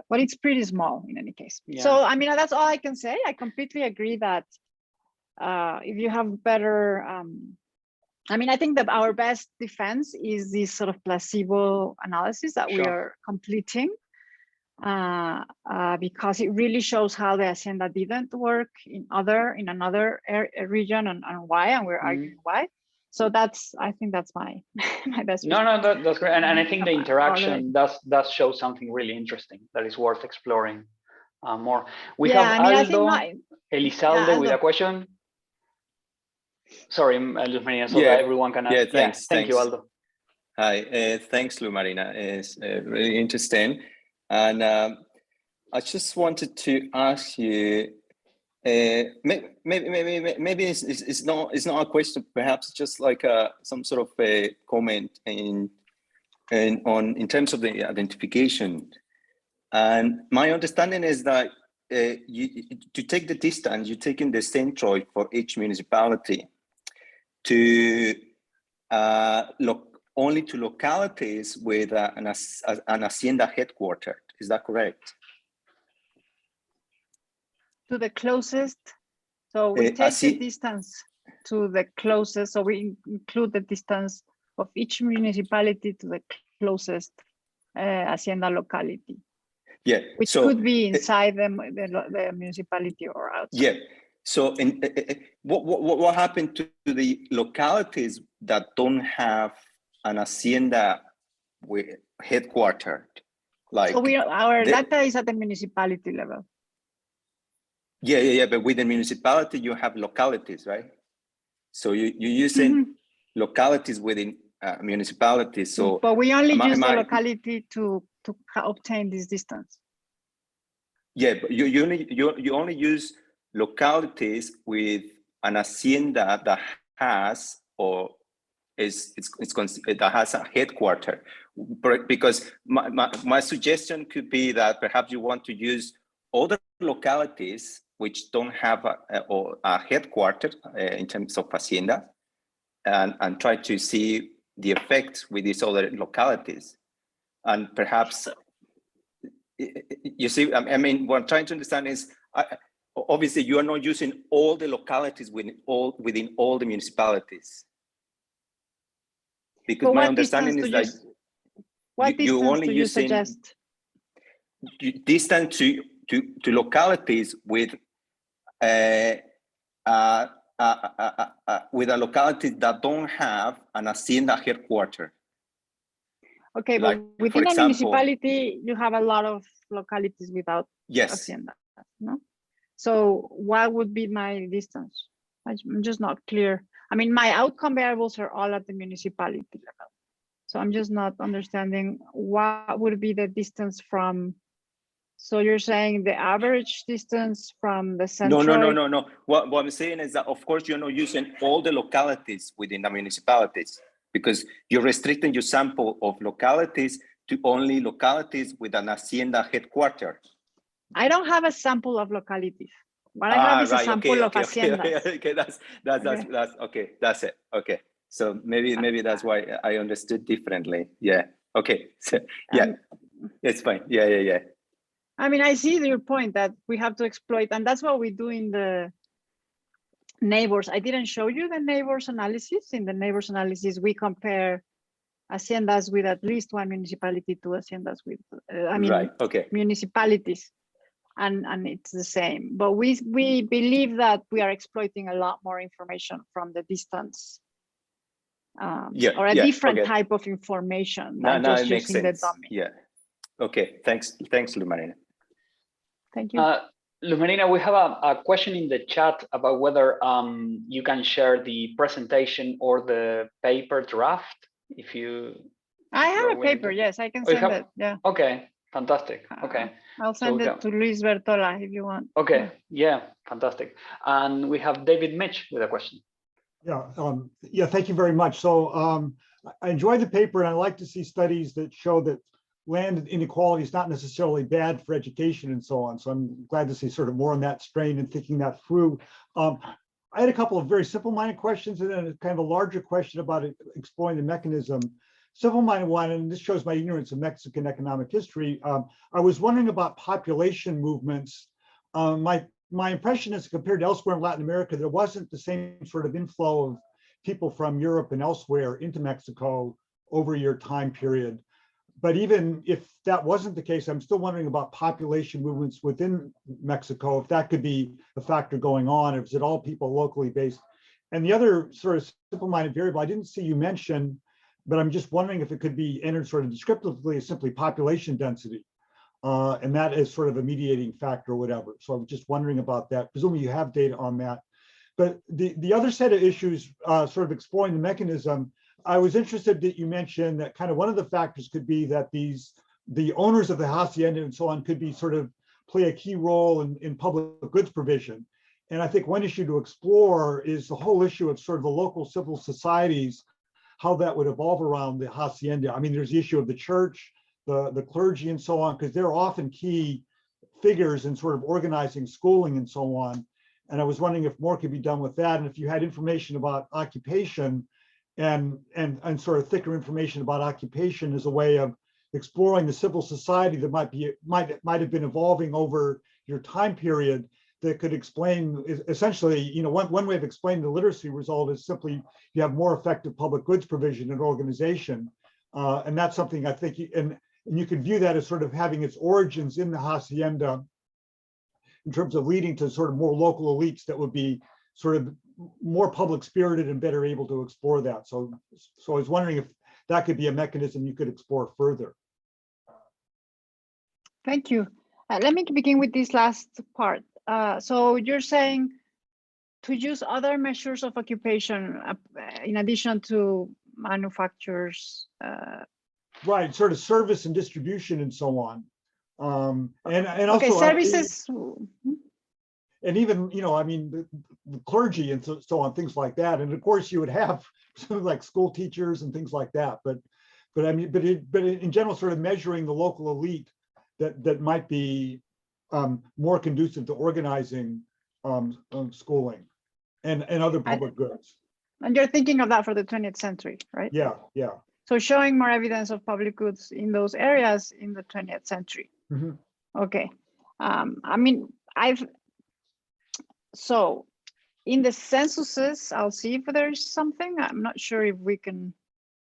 but it's pretty small in any case. So, I mean, that's all I can say. I completely agree that if you have better, I mean, I think that our best defense is this sort of placebo analysis that we are completing, because it really shows how the hacienda didn't work in another region, and why, and we're arguing why. So I think that's my best. No, that's great, and I think the interaction does show something really interesting that is worth exploring more. We have Aldo Elizalde with a question. Sorry, Luz Marina, so Yeah. that everyone can. Yeah, thanks. Thank you, Aldo. Hi, thanks, Luz Marina. It's really interesting, and I just wanted to ask you. Maybe it's not a question. Perhaps just like some sort of a comment in terms of the identification. And my understanding is that to take the distance, you're taking the centroid for each municipality to look only to localities with an hacienda headquartered. Is that correct? To the closest. So we take the distance to the closest. So we include the distance of each municipality to the closest hacienda locality. Yeah, which could be inside the municipality or outside. Yeah. So, what happened to the localities that don't have an hacienda headquartered? Like, so our data is at the municipality level. Yeah. But with the municipality, you have localities, right? So you're using localities within municipalities. So, but we only use the locality to obtain this distance. Yeah, but you only use localities with an hacienda that has that has a headquarter. Because my suggestion could be that perhaps you want to use other localities which don't have a headquarter in terms of hacienda, and try to see the effects with these other localities, and perhaps. You see, I mean, what I'm trying to understand is, obviously, you are not using all the localities within all the municipalities. Because my understanding is that you only using distance to localities with a locality that don't have an hacienda headquarter. Okay, like, but within a municipality, you have a lot of localities without hacienda, no? So what would be my distance? I'm just not clear. I mean, my outcome variables are all at the municipality level. So I'm just not understanding what would be the distance from. So you're saying the average distance from the central? No. What I'm saying is that, of course, you're not using all the localities within the municipalities, because you're restricting your sample of localities to only localities with an hacienda headquarter. I don't have a sample of localities. What I have is a sample of haciendas. Okay, that's okay. That's it. Okay, so maybe that's why I understood differently. Yeah. Okay. So, yeah, it's fine. Yeah. I mean, I see your point that we have to exploit, and that's what we do in the neighbors. I didn't show you the neighbors analysis. In the neighbors analysis, we compare haciendas with at least one municipality to haciendas with, municipalities, and it's the same. But we believe that we are exploiting a lot more information from the distance, or a different type of information than just using the dummy. Yeah. Okay. Thanks, Luz Marina. Thank you. Luz Marina, we have a question in the chat about whether you can share the presentation or the paper draft. If you, I have a paper. Yes, I can send it. Yeah. Okay. Fantastic. Okay. I'll send it to Luis Bertola if you want. Okay. Yeah. Fantastic. And we have David Mitch with a question. Yeah. Thank you very much. So I enjoyed the paper, and I like to see studies that show that land inequality is not necessarily bad for education and so on. So I'm glad to see sort of more on that strain and thinking that through. I had a couple of very simple-minded questions, and then kind of a larger question about exploring the mechanism. Simple-minded one, and this shows my ignorance of Mexican economic history. I was wondering about population movements. My impression is, compared to elsewhere in Latin America, there wasn't the same sort of inflow of people from Europe and elsewhere into Mexico over your time period. But even if that wasn't the case, I'm still wondering about population movements within Mexico, if that could be a factor going on, or is it all people locally based? And the other sort of simple-minded variable I didn't see you mention, but I'm just wondering if it could be entered sort of descriptively as simply population density. And that is sort of a mediating factor or whatever. So I'm just wondering about that. Presumably you have data on that. But the other set of issues, sort of exploring the mechanism, I was interested that you mentioned that kind of one of the factors could be that the owners of the hacienda and so on could be sort of play a key role in public goods provision. And I think one issue to explore is the whole issue of sort of the local civil societies, how that would evolve around the hacienda. I mean, there's the issue of the church, the clergy and so on, because they're often key figures in sort of organizing schooling and so on. And I was wondering if more could be done with that. And if you had information about occupation and sort of thicker information about occupation as a way of exploring the civil society that might have been evolving over your time period, that could explain essentially, you know, one way of explaining the literacy result is simply you have more effective public goods provision and organization. And that's something I think, and you could view that as sort of having its origins in the hacienda in terms of leading to sort of more local elites that would be sort of more public spirited and better able to explore that. So I was wondering if that could be a mechanism you could explore further. Thank you. Let me begin with this last part. So you're saying to use other measures of occupation in addition to manufacturers. Right, sort of service and distribution and so on. And also okay, services. And even, you know, I mean, the clergy and so on, things like that. And of course you would have something like school teachers and things like that. But I mean, but in general, sort of measuring the local elite that might be more conducive to organizing schooling and other public goods. And you're thinking of that for the 20th century, right? Yeah, yeah. So showing more evidence of public goods in those areas in the 20th century. Mm-hmm. Okay. I mean, so in the censuses, I'll see if there's something. I'm not sure if we can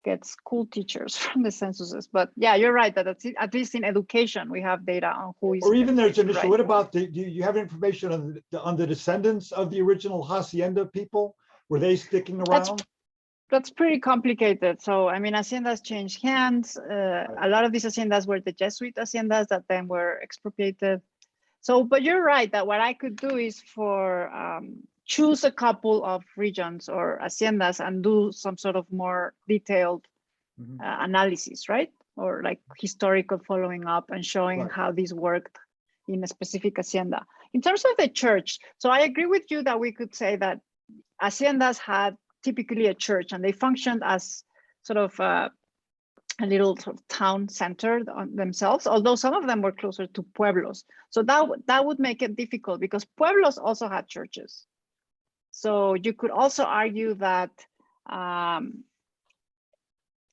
get school teachers from the censuses, but yeah, you're right that at least in education, we have data on who is. Or even there's an issue, right. What about, do you have information on the descendants of the original hacienda people? Were they sticking around? That's pretty complicated. So, I mean, haciendas changed hands. A lot of these haciendas were the Jesuit haciendas that then were expropriated. So, but you're right that what I could do is choose a couple of regions or haciendas and do some sort of more detailed analysis, right? Or like historical following up and showing how this worked in a specific hacienda. In terms of the church, so I agree with you that we could say that haciendas had typically a church and they functioned as sort of a little sort of town center on themselves, although some of them were closer to pueblos. So that would make it difficult because pueblos also had churches. So you could also argue that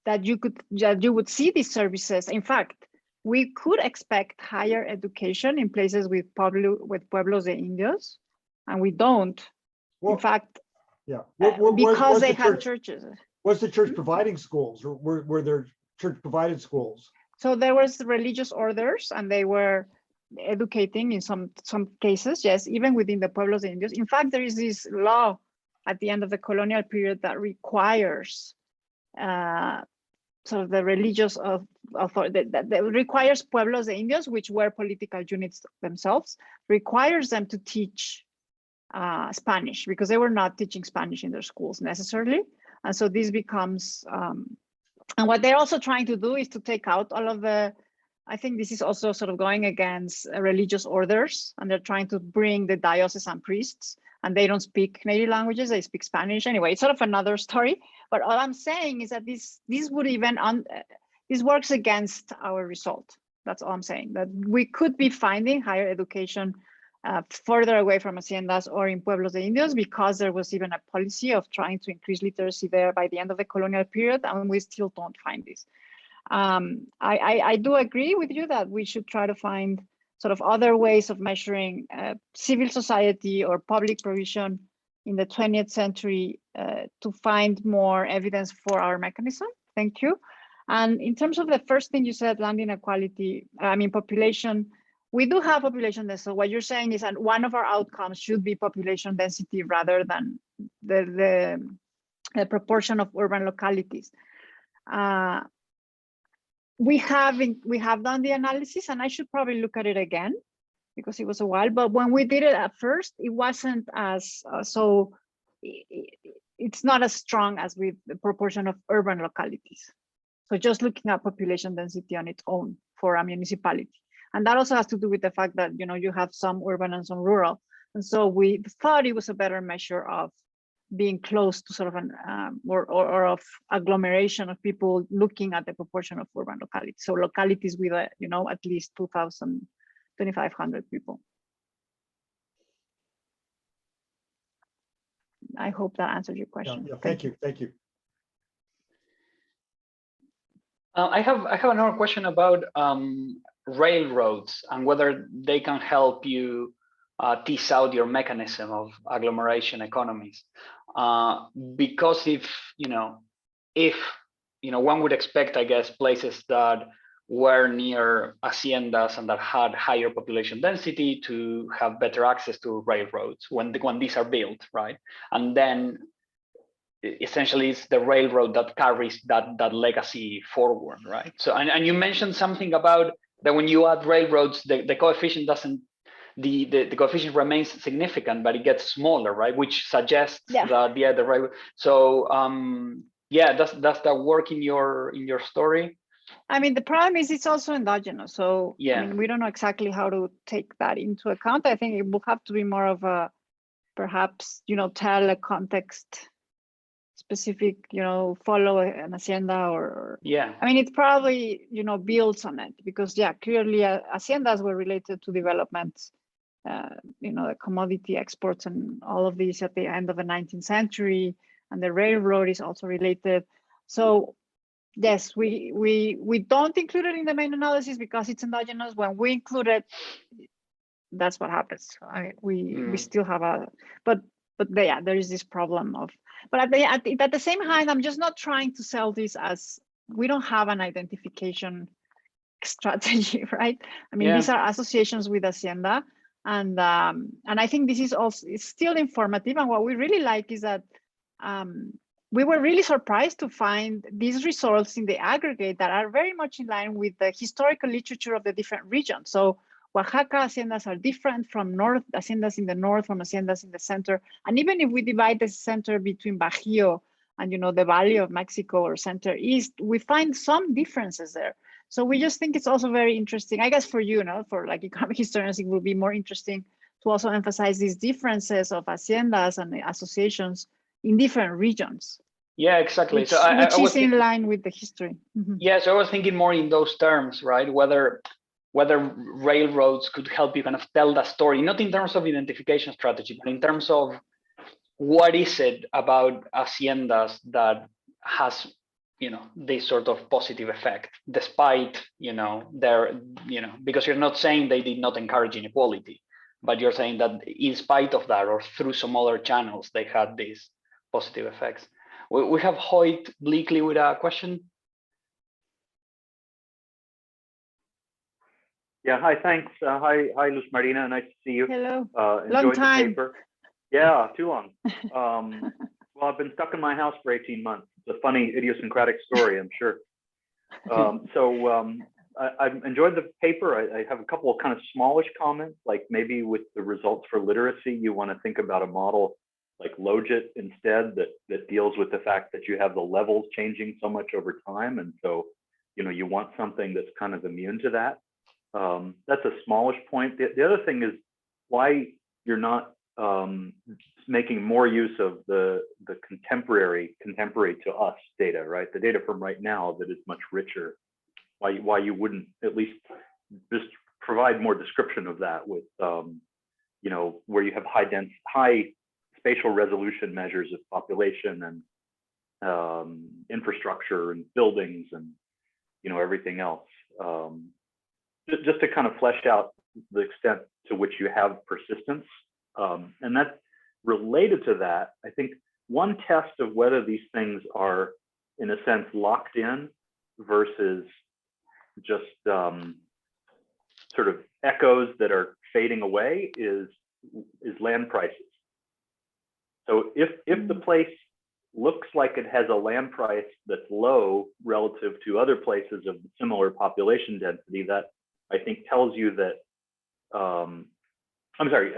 that you would see these services. In fact, we could expect higher education in places with pueblos de indios, and we don't. Well, in fact, yeah, because they had churches. Was the church providing schools, or were there church provided schools? So there was religious orders, and they were educating in some cases, yes, even within the pueblos de indios. In fact, there is this law at the end of the colonial period that requires sort of the religious authority that requires pueblos de indios, which were political units themselves, requires them to teach Spanish because they were not teaching Spanish in their schools necessarily. And so this becomes, and what they're also trying to do is to take out all of the, I think this is also sort of going against religious orders, and they're trying to bring the diocesan priests, and they don't speak native languages, they speak Spanish. Anyway, it's sort of another story. But all I'm saying is that this would even, this works against our result. That's all I'm saying, that we could be finding higher education further away from haciendas or in pueblos de indios because there was even a policy of trying to increase literacy there by the end of the colonial period, and we still don't find this. I do agree with you that we should try to find sort of other ways of measuring civil society or public provision in the 20th century to find more evidence for our mechanism. Thank you. And in terms of the first thing you said, land inequality, I mean, population, we do have population density. So what you're saying is that one of our outcomes should be population density rather than the proportion of urban localities. We have done the analysis, and I should probably look at it again because it was a while. But when we did it at first, it wasn't as it's not as strong as with the proportion of urban localities. So just looking at population density on its own for a municipality. And that also has to do with the fact that, you have some urban and some rural. And so we thought it was a better measure of being close to sort of an or of agglomeration of people looking at the proportion of urban localities. So localities with at least 2,500 people. I hope that answers your question. Yeah, thank you. I have another question about railroads and whether they can help you tease out your mechanism of agglomeration economies. Because if one would expect, I guess, places that were near haciendas and that had higher population density to have better access to railroads when these are built, right? And then essentially it's the railroad that carries that legacy forward, right? So and you mentioned something about that when you add railroads, the coefficient doesn't the coefficient remains significant, but it gets smaller, right? Which suggests that the railroad. So does that work in your story? I mean, the problem is it's also endogenous. So yeah, I mean, we don't know exactly how to take that into account. I think it will have to be more of a perhaps tell a context specific, follow an hacienda or I mean, it probably builds on it because clearly haciendas were related to development, the commodity exports and all of these at the end of the 19th century, and the railroad is also related. So yes, we don't include it in the main analysis because it's endogenous. When we include it, that's what happens. We still have but there is this problem of. But at the same time, I'm just not trying to sell this as we don't have an identification strategy, right? I mean, these are associations with hacienda, and I think this is also it's still informative. And what we really like is that we were really surprised to find these results in the aggregate that are very much in line with the historical literature of the different regions. So Oaxaca haciendas are different from haciendas in the north, from haciendas in the center. And even if we divide the center between Bajío and the Valley of Mexico or center east, we find some differences there. So we just think it's also very interesting. I guess for for like economic historians, it will be more interesting to also emphasize these differences of haciendas and the associations in different regions. Yeah, exactly. Which, so I is in line with the history. Yeah, so I was thinking more in those terms, right? Whether railroads could help you kind of tell that story, not in terms of identification strategy, but in terms of what is it about haciendas that has, this sort of positive effect, despite, their, because you're not saying they did not encourage inequality, but you're saying that in spite of that or through some other channels, they had these positive effects. We have Hoyt Bleakley with a question. Yeah, hi, thanks. Hi, Luz Marina, nice to see you. Hello, Enjoyed long time. the paper. Yeah, too long. Well, I've been stuck in my house for 18 months. It's a funny, idiosyncratic story, I'm sure. I've enjoyed the paper. I have a couple of kind of smallish comments, like maybe with the results for literacy, you want to think about a model like Logit instead that deals with the fact that you have the levels changing so much over time. And so, you want something that's kind of immune to that. That's a smallish point. The other thing is why you're not making more use of the contemporary to us data, right? The data from right now that is much richer. Why you wouldn't at least just provide more description of that with, where you have high spatial resolution measures of population and infrastructure and buildings and, everything else. Just to kind of flesh out the extent to which you have persistence. And that's related to that. I think one test of whether these things are, in a sense, locked in versus just sort of echoes that are fading away is land prices. So if the place looks like it has a land price that's low relative to other places of similar population density, that I think tells you that I'm sorry.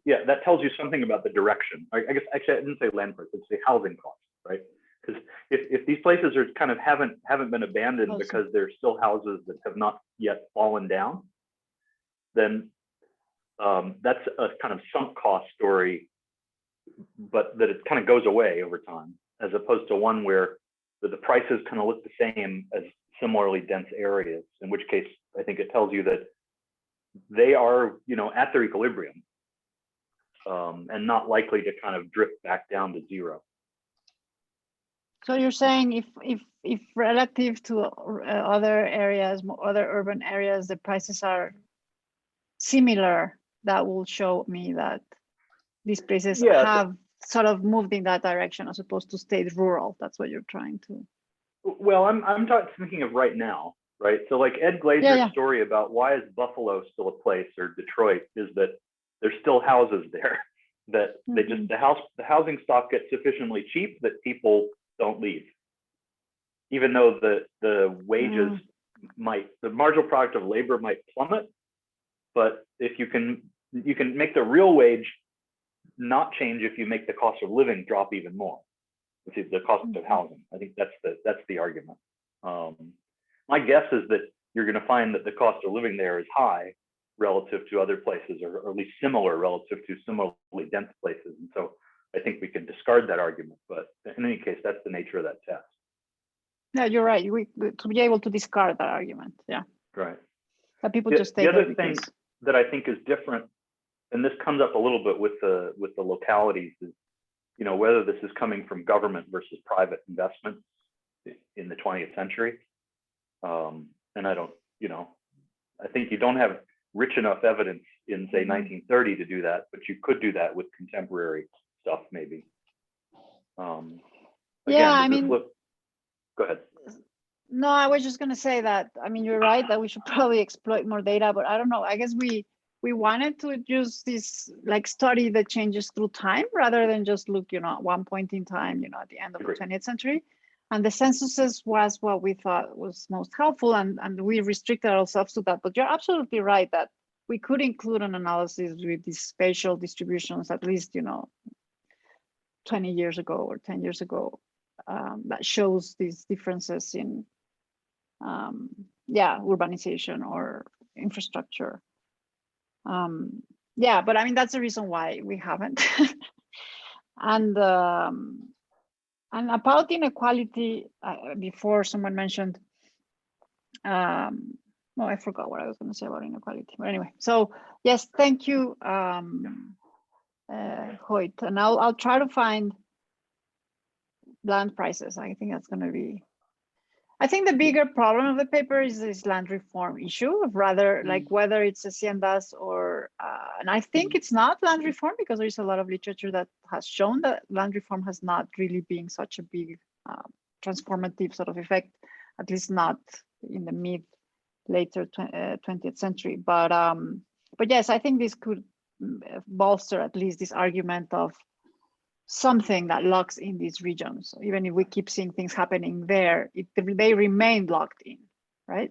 Yeah, that tells you something about the direction. I guess actually I didn't say land price, I'd say housing costs, right? Because if these places are kind of haven't been abandoned because they're still houses that have not yet fallen down, then that's a kind of sunk cost story, but that it kind of goes away over time, as opposed to one where the prices kind of look the same as similarly dense areas, in which case I think it tells you that they are, at their equilibrium and not likely to kind of drift back down to zero. So you're saying if relative to other areas, other urban areas, the prices are similar, that will show me that these places have sort of moved in that direction as opposed to stay rural. That's what you're trying to. Well, I'm thinking of right now, right? So like Ed Glazer's story about why is Buffalo still a place, or Detroit, is that there's still houses there that they just the housing stock gets sufficiently cheap that people don't leave, even though the wages the marginal product of labor might plummet, but if you can make the real wage not change if you make the cost of living drop even more, which is the cost of housing. I think that's the argument. My guess is that you're going to find that the cost of living there is high relative to other places, or at least similar relative to similarly dense places. And so I think we can discard that argument, but in any case, that's the nature of that test. Yeah, you're right. We to be able to discard that argument. Yeah. Right. That people just take the other thing that I think is different, and this comes up a little bit with the localities, is whether this is coming from government versus private investment in the 20th century. And I don't, I think you don't have rich enough evidence in say 1930 to do that, but you could do that with contemporary stuff maybe. Again, I mean, go ahead. No, I was just going to say that, I mean, you're right that we should probably exploit more data, but I don't know. I guess we wanted to use this, like, study the changes through time rather than just look, at one point in time, at the end of the 20th century. And the censuses was what we thought was most helpful, and we restricted ourselves to that. But you're absolutely right that we could include an analysis with these spatial distributions, at least, 20 years ago or 10 years ago, that shows these differences in urbanization or infrastructure. But I mean, that's the reason why we haven't. And about inequality, before someone mentioned, I forgot what I was going to say about inequality. But anyway, so yes, thank you, Hoyt. And I'll try to find land prices. I think that's going to be. I think the bigger problem of the paper is this land reform issue, of rather like whether it's haciendas or, and I think it's not land reform, because there is a lot of literature that has shown that land reform has not really been such a big transformative sort of effect, at least not in the later 20th century. But yes, I think this could bolster at least this argument of something that locks in these regions. Even if we keep seeing things happening there, they remain locked in, right?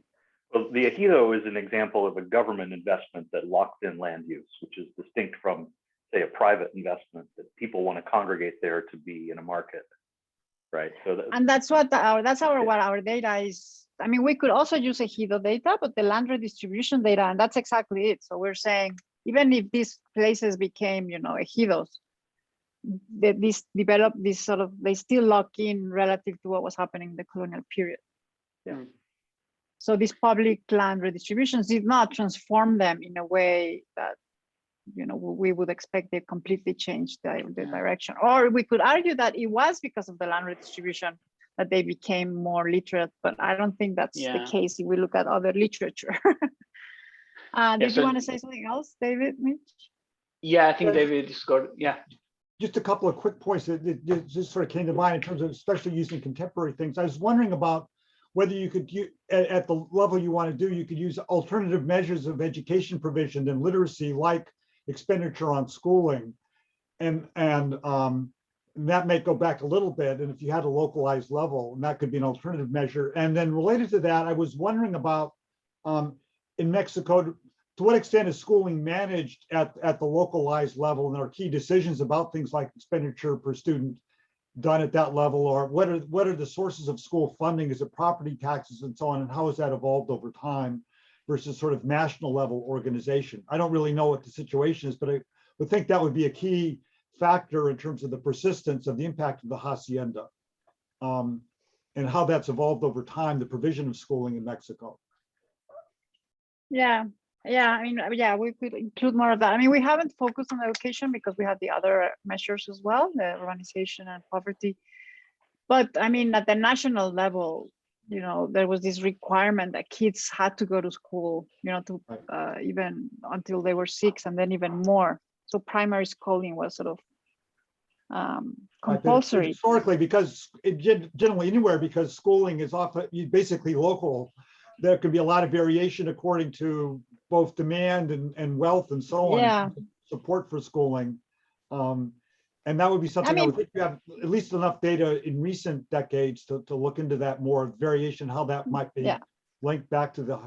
Well, the ejido is an example of a government investment that locked in land use, which is distinct from, say, a private investment that people want to congregate there to be in a market, right? So and that's what our data is. I mean, we could also use ejido data, but the land redistribution data, and that's exactly it. So we're saying, even if these places became, ejidos, they still lock in relative to what was happening in the colonial period. Yeah. So these public land redistributions did not transform them in a way that, we would expect they completely changed the direction. Or we could argue that it was because of the land redistribution that they became more literate, but I don't think that's the case if we look at other literature. Did you want to say something else, David, Mitch? Yeah, I think David is good. Yeah. Just a couple of quick points that just sort of came to mind in terms of especially using contemporary things. I was wondering about whether you could, at the level you want to do, you could use alternative measures of education provision and literacy, like expenditure on schooling, and that may go back a little bit. And if you had a localized level, and that could be an alternative measure. And then related to that, I was wondering about in Mexico, to what extent is schooling managed at the localized level, and are key decisions about things like expenditure per student done at that level, or what are the sources of school funding? Is it property taxes and so on, and how has that evolved over time versus sort of national level organization? I don't really know what the situation is, but I would think that would be a key factor in terms of the persistence of the impact of the hacienda, and how that's evolved over time, the provision of schooling in Mexico. Yeah, I mean, yeah, we could include more of that. I mean, we haven't focused on education because we have the other measures as well, the urbanization and poverty. But I mean, at the national level, you know, there was this requirement that kids had to go to school, you know, to even until they were 6, and then even more. So primary schooling was sort of compulsory. Historically, because generally anywhere, because schooling is often basically local, there can be a lot of variation according to both demand and wealth and so on. Yeah. Support for schooling. And that would be something I would think you have at least enough data in recent decades to look into that more variation, how that might be linked back to the,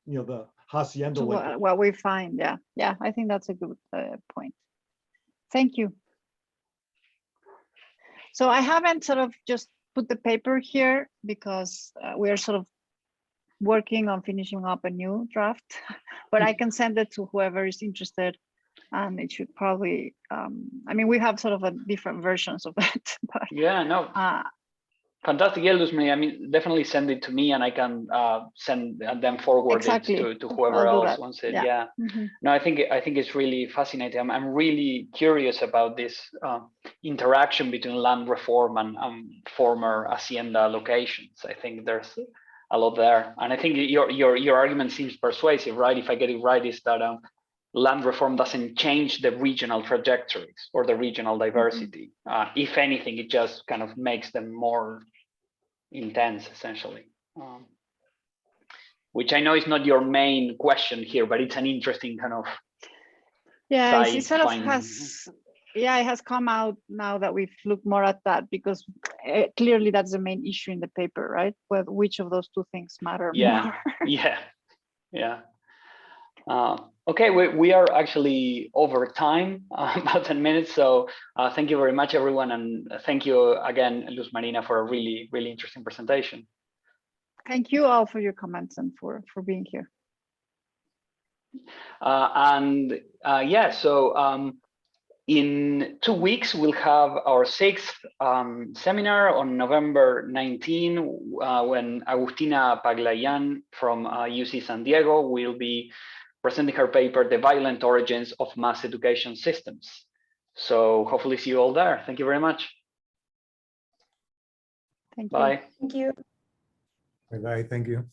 you know, the hacienda. What we find, yeah, I think that's a good point. Thank you. So I haven't sort of just put the paper here because we are sort of working on finishing up a new draft, but I can send it to whoever is interested, and it should probably, I mean, we have sort of a different versions of that. But, yeah, no. Fantastic. Yeah, Luz Marina, I mean, definitely send it to me, and I can send them forward it to whoever else wants it. Yeah. No, I think it's really fascinating. I'm really curious about this interaction between land reform and former hacienda locations. I think there's a lot there, and I think your argument seems persuasive, right? If I get it right, is that land reform doesn't change the regional trajectories or the regional diversity. If anything, it just kind of makes them more intense, essentially. Which I know is not your main question here, but it's an interesting kind of it sort of has, it has come out now that we've looked more at that, because clearly that's the main issue in the paper, right? Well, which of those two things matter more? Yeah. Okay, we are actually over time, about 10 minutes. So thank you very much, everyone. And thank you again, Luz Marina, for a really, really interesting presentation. Thank you all for your comments and for being here. So in 2 weeks, we'll have our 6th seminar on November 19, when Agustina Paglayan from UC San Diego will be presenting her paper, The Violent Origins of Mass Education Systems. So hopefully see you all there. Thank you very much. Thank you. Bye. Thank you. Bye-bye. Thank you.